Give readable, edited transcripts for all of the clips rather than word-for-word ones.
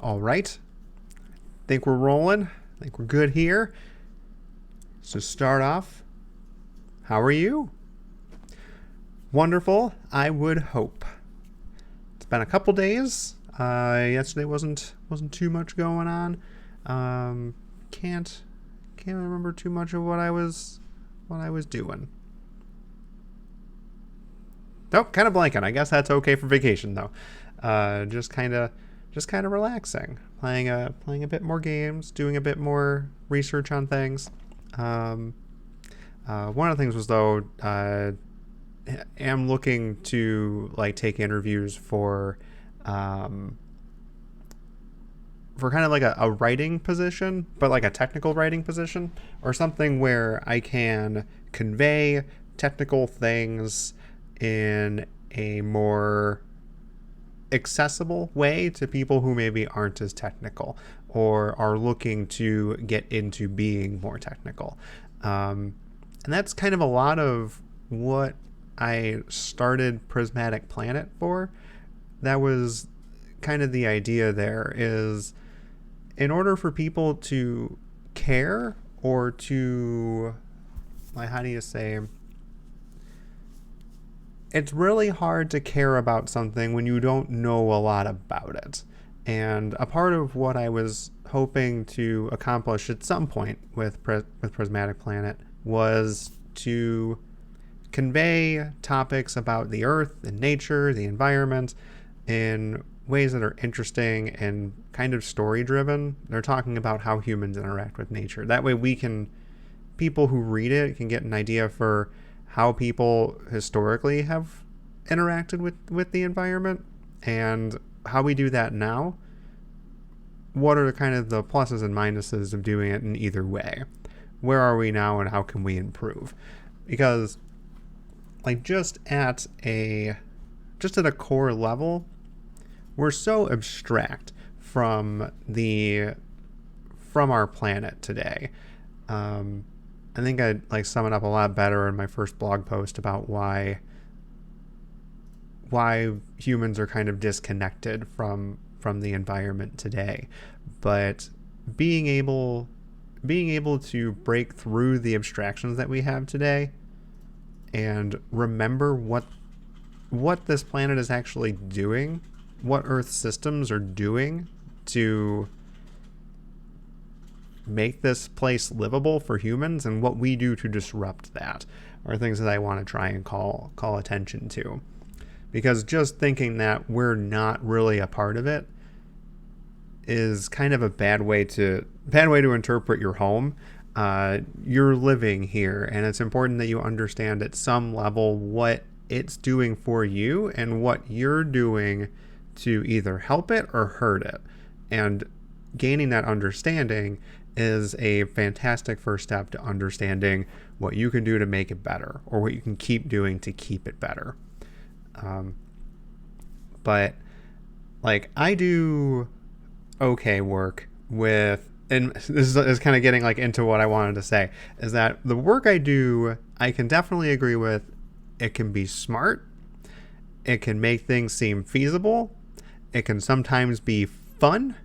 All right. Think we're rolling. Think we're good here. So start off. How are you? Wonderful, I would hope. It's been a couple days. Yesterday wasn't too much going on. Can't remember too much of what I was doing. Nope, kind of blanking. I guess that's okay for vacation though. Just kind of relaxing, playing a bit more games, doing a bit more research on things. One of the things was though, am looking to like take interviews for kind of like a writing position, but like a technical writing position or something where I can convey technical things in a more accessible way to people who maybe aren't as technical or are looking to get into being more technical. And that's kind of a lot of what I started Prismatic Planet for. That was kind of the idea there, is in order for people to care or to, like, how do you say, it's really hard to care about something when you don't know a lot about it. And a part of what I was hoping to accomplish at some point with Prismatic Planet was to convey topics about the earth and nature, the environment, in ways that are interesting and kind of story driven. They're talking about how humans interact with nature. That way people who read it can get an idea for how people historically have interacted with the environment and how we do that now. What are kind of the pluses and minuses of doing it in either way? Where are we now and how can we improve? Because like just at a core level, we're so abstract from our planet today. I think I'd like sum it up a lot better in my first blog post about why humans are kind of disconnected from the environment today. But being able to break through the abstractions that we have today and remember what this planet is actually doing, what Earth systems are doing to make this place livable for humans, and what we do to disrupt that are things that I want to try and call attention to. Because just thinking that we're not really a part of it is kind of a bad way to interpret your home. You're living here, and it's important that you understand at some level what it's doing for you and what you're doing to either help it or hurt it. And gaining that understanding is a fantastic first step to understanding what you can do to make it better, or what you can keep doing to keep it better. But like I do okay work with, and this is kind of getting like into what I wanted to say, is that the work I do, I can definitely agree with. It can be smart. It can make things seem feasible. It can sometimes be fun.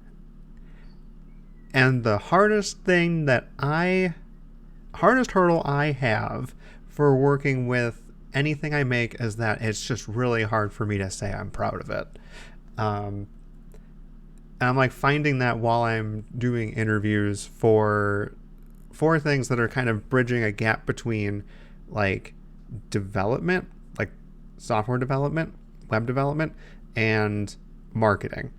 And the hardest hurdle I have for working with anything I make is that it's just really hard for me to say I'm proud of it. And I'm like finding that while I'm doing interviews for things that are kind of bridging a gap between like development, like software development, web development, and marketing.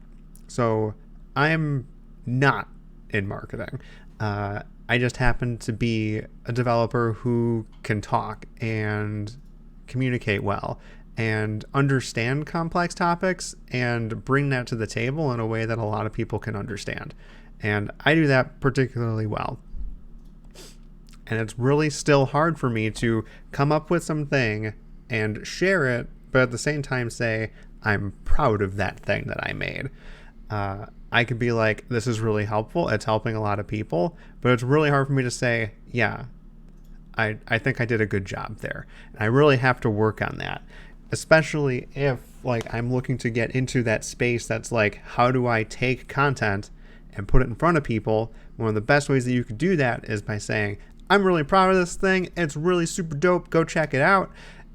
So I'm not in marketing. I just happen to be a developer who can talk and communicate well and understand complex topics and bring that to the table in a way that a lot of people can understand. And I do that particularly well. And it's really still hard for me to come up with something and share it, but at the same time say, I'm proud of that thing that I made. I could be like, this is really helpful. It's helping a lot of people, but it's really hard for me to say, yeah, I think I did a good job there. And I really have to work on that, especially if like I'm looking to get into that space that's like, how do I take content and put it in front of people? One of the best ways that you could do that is by saying, I'm really proud of this thing. It's really super dope. Go check it out.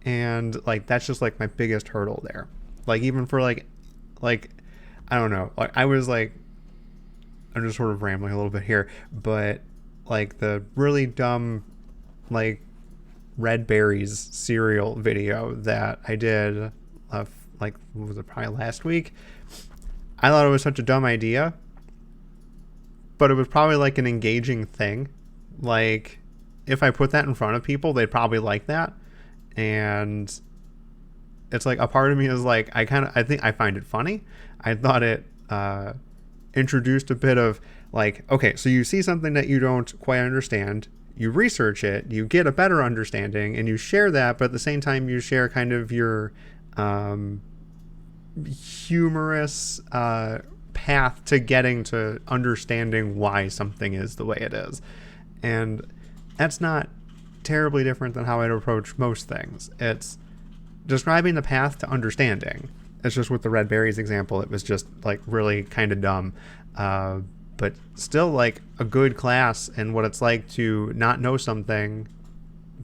And like, that's just like my biggest hurdle there. Like, even for like, I don't know. Like, I was like, I'm just sort of rambling a little bit here, but like the really dumb, like, red berries cereal video that I did, like, what was it, probably last week? I thought it was such a dumb idea, but it was probably like an engaging thing. Like, if I put that in front of people, they'd probably like that. And it's like, a part of me is like, I think I find it funny. I thought it introduced a bit of like, okay, so you see something that you don't quite understand, you research it, you get a better understanding, and you share that, but at the same time you share kind of your humorous path to getting to understanding why something is the way it is. And that's not terribly different than how I'd approach most things. It's describing the path to understanding. It's just with the red berries example, it was just like really kind of dumb, but still like a good class in what it's like to not know something,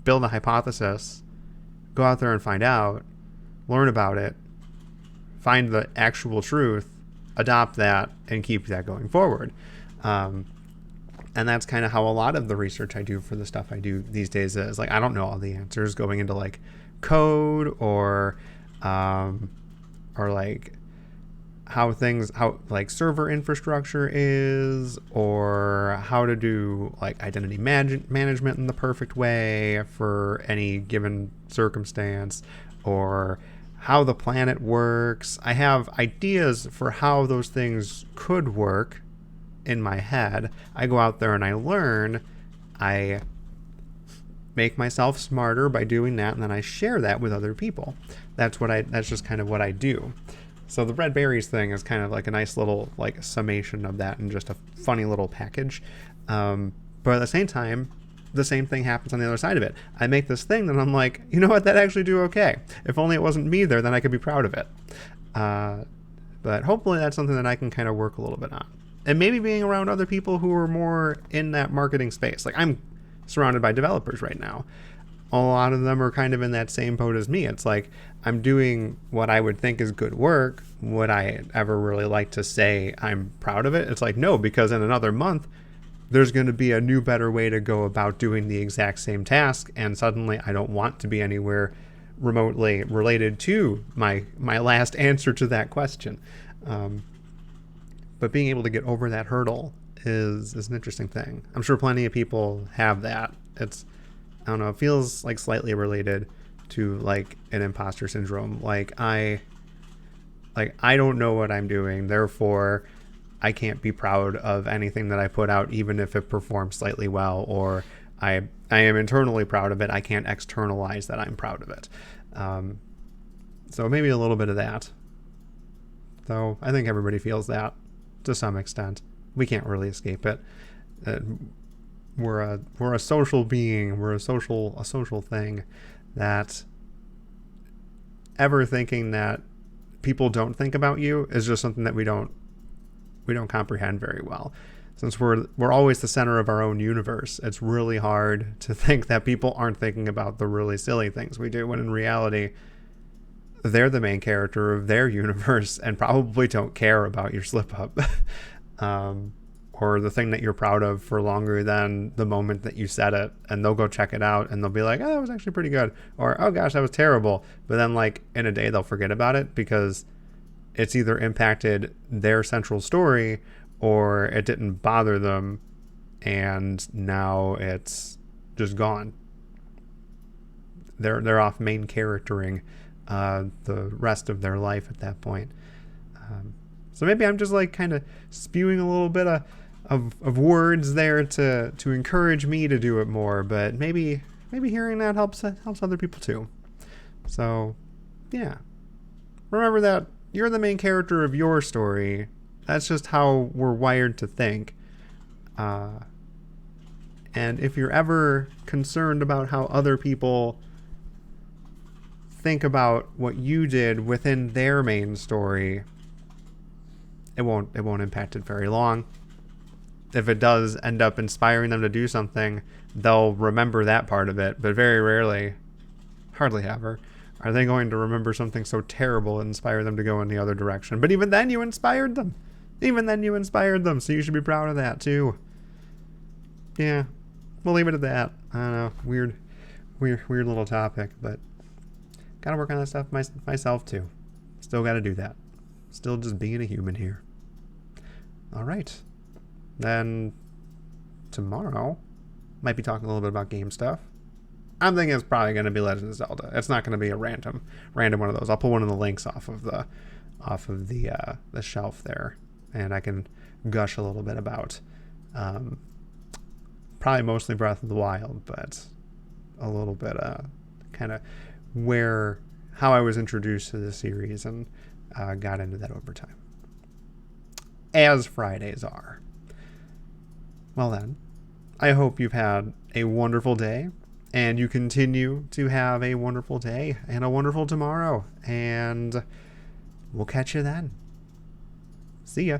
build a hypothesis, go out there and find out, learn about it, find the actual truth, adopt that, and keep that going forward. And that's kind of how a lot of the research I do for the stuff I do these days is. Like, I don't know all the answers going into like code or like how like server infrastructure is, or how to do like identity management in the perfect way for any given circumstance, or how the planet works. I have ideas for how those things could work in my head. I go out there and I learn. I make myself smarter by doing that, and then I share that with other people. That's just kind of what I do. So the red berries thing is kind of like a nice little like summation of that, and just a funny little package. But at the same time, the same thing happens on the other side of it. I make this thing that I'm like, you know what, that actually do okay. If only it wasn't me there, then I could be proud of it. But hopefully that's something that I can kind of work a little bit on. And maybe being around other people who are more in that marketing space. Like, I'm surrounded by developers right now. A lot of them are kind of in that same boat as me. It's like, I'm doing what I would think is good work. Would I ever really like to say I'm proud of it? It's like, no, because in another month, there's going to be a new, better way to go about doing the exact same task. And suddenly I don't want to be anywhere remotely related to my last answer to that question. But being able to get over that hurdle is an interesting thing. I'm sure plenty of people have that. It's, I don't know, it feels like slightly related to like an imposter syndrome. Like I don't know what I'm doing, therefore I can't be proud of anything that I put out, even if it performs slightly well, or I am internally proud of it. I can't externalize that I'm proud of it. So maybe a little bit of that. Though I think everybody feels that to some extent. We can't really escape it. We're a social being. We're a social thing. That ever thinking that people don't think about you is just something that we don't comprehend very well. Since we're always the center of our own universe, it's really hard to think that people aren't thinking about the really silly things we do, when in reality, they're the main character of their universe and probably don't care about your slip up. Or the thing that you're proud of for longer than the moment that you said it, and they'll go check it out and they'll be like, oh, that was actually pretty good, or oh gosh, that was terrible. But then like in a day they'll forget about it because it's either impacted their central story or it didn't bother them, and now it's just gone. They're off main charactering the rest of their life at that point. So maybe I'm just like kind of spewing a little bit of words there to encourage me to do it more, but maybe hearing that helps other people too. So yeah, remember that you're the main character of your story. That's just how we're wired to think. And if you're ever concerned about how other people think about what you did within their main story, it won't impact it very long. If it does end up inspiring them to do something, they'll remember that part of it, but very rarely, hardly ever, are they going to remember something so terrible and inspire them to go in the other direction. But even then, you inspired them. So you should be proud of that, too. Yeah, we'll leave it at that. I don't know, weird little topic, but gotta work on that stuff myself, too. Still gotta do that. Still just being a human here. All right. Then tomorrow, might be talking a little bit about game stuff. I'm thinking it's probably going to be Legend of Zelda. It's not going to be a random one of those. I'll pull one of the links off of the shelf there, and I can gush a little bit about probably mostly Breath of the Wild, but a little bit kind of how I was introduced to the series and got into that over time, as Fridays are. Well then, I hope you've had a wonderful day, and you continue to have a wonderful day and a wonderful tomorrow, and we'll catch you then. See ya.